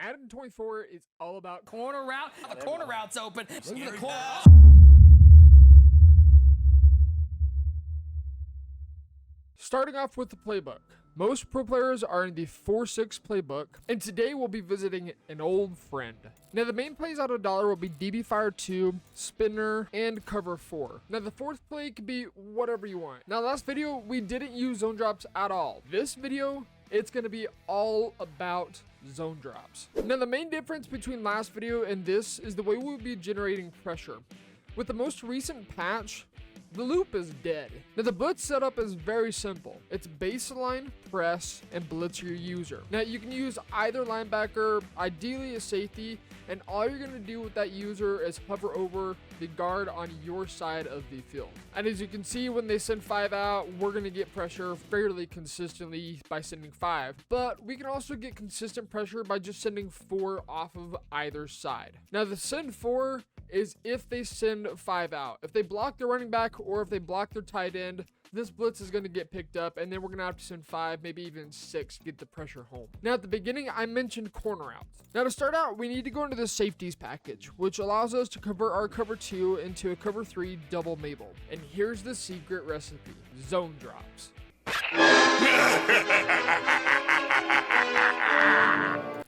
Madden 24 is all about corner route. The corner route's open. Look at the corner. Starting off with the playbook. Most pro players are in the 4-6 playbook, and today we'll be visiting an old friend. Now the main plays out of $1 will be DB Fire 2, Spinner, and Cover 4. Now the fourth play could be whatever you want. Now last video, we didn't use zone drops at all. This video, it's going to be all about zone drops. Now the main difference between last video and this is the way we'll be generating pressure. With the most recent patch, the loop is dead. Now the blitz setup is very simple. It's baseline, press, and blitz your user. Now you can use either linebacker, ideally a safety, and all you're gonna do with that user is hover over the guard on your side of the field. And as you can see, when they send 5 out, we're gonna get pressure fairly consistently by sending 5. But we can also get consistent pressure by just sending 4 off of either side. Now the send 4 is if they send 5 out. If they block their running back or if they block their tight end, this blitz is going to get picked up, and then we're going to have to send 5, maybe even 6 to get the pressure home. Now at the beginning, I mentioned corner outs. Now to start out, we need to go into the safeties package, which allows us to convert our cover 2 into a cover 3 double Mabel. And here's the secret recipe: zone drops.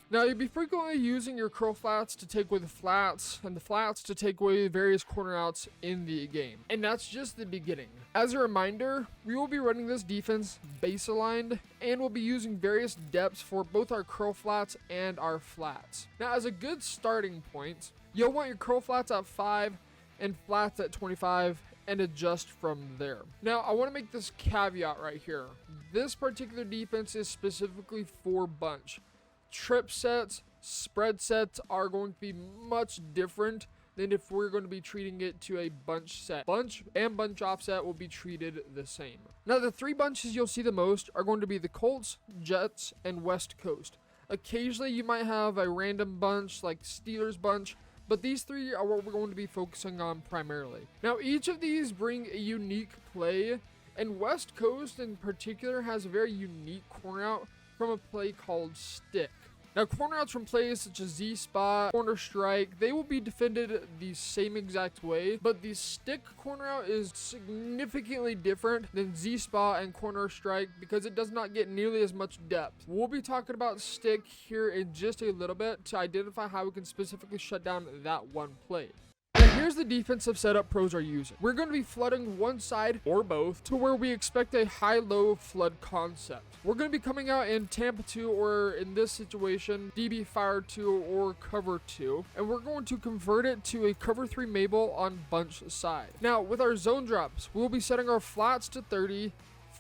Now, you'll be frequently using your curl flats to take away the flats, and the flats to take away various corner outs in the game. And that's just the beginning. As a reminder, we will be running this defense base aligned, and we'll be using various depths for both our curl flats and our flats. Now, as a good starting point, you'll want your curl flats at 5 and flats at 25, and adjust from there. Now, I want to make this caveat right here. This particular defense is specifically for bunch. Trip sets, spread sets are going to be much different than if we're going to be treating it to a bunch set. Bunch and bunch offset will be treated the same. Now the 3 bunches you'll see the most are going to be the Colts, Jets, and West Coast. Occasionally you might have a random bunch like Steelers bunch, but these 3 are what we're going to be focusing on primarily. Now each of these bring a unique play, and West Coast in particular has a very unique corner out from a play called stick. Now corner outs from plays such as Z-spot, corner strike, they will be defended the same exact way, but the stick corner out is significantly different than Z-spot and corner strike because it does not get nearly as much depth. We'll be talking about stick here in just a little bit to identify how we can specifically shut down that one play. Now here's the defensive setup pros are using. We're going to be flooding one side or both to where we expect a high-low flood concept. We're going to be coming out in Tampa 2, or in this situation, DB Fire 2 or Cover 2. And we're going to convert it to a Cover 3 Mabel on bunch side. Now with our zone drops, we'll be setting our flats to 30,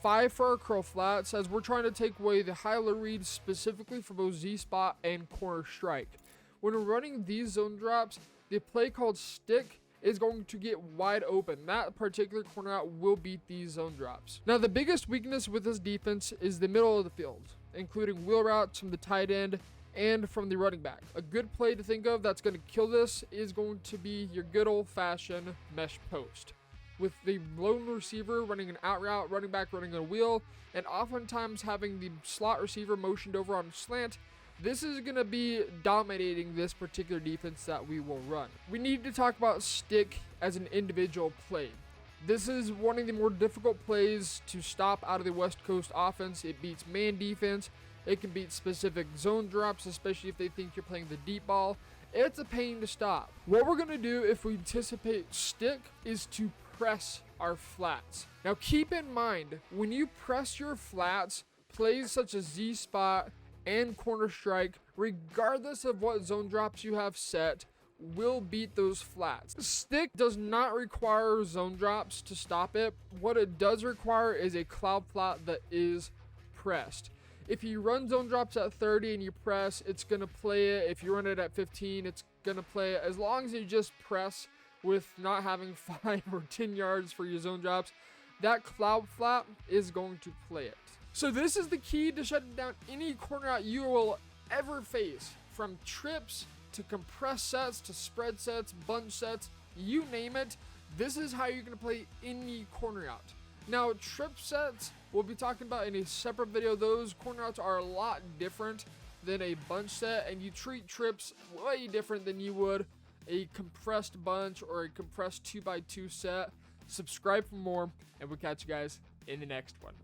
5 for our curl flats, as we're trying to take away the high-low read specifically for both Z-spot and corner strike. When we're running these zone drops, the play called stick is going to get wide open. That particular corner out will beat these zone drops. Now the biggest weakness with this defense is the middle of the field, including wheel routes from the tight end and from the running back. A good play to think of that's going to kill this is going to be your good old-fashioned mesh post, with the lone receiver running an out route, running back running a wheel, and oftentimes having the slot receiver motioned over on slant. This is going to be dominating this particular defense that we will run. We need to talk about stick as an individual play. This is one of the more difficult plays to stop out of the West Coast offense. It beats man defense. It can beat specific zone drops, especially if they think you're playing the deep ball. It's a pain to stop. What we're going to do if we anticipate stick is to press our flats. Now keep in mind, when you press your flats, plays such as Z-spot and corner strike, regardless of what zone drops you have set, will beat those flats. Stick does not require zone drops to stop it. What it does require is a cloud flat that is pressed. If you run zone drops at 30 and you press, it's going to play it. If you run it at 15, it's going to play it. As long as you just press with not having 5 or 10 yards for your zone drops, that cloud flat is going to play it. So this is the key to shutting down any corner out you will ever face, from trips to compress sets to spread sets, bunch sets, you name it. This is how you're going to play any corner out. Now trip sets we'll be talking about in a separate video. Those corner outs are a lot different than a bunch set, and you treat trips way different than you would a compressed bunch or a compressed 2x2 set. Subscribe for more, and we'll catch you guys in the next one.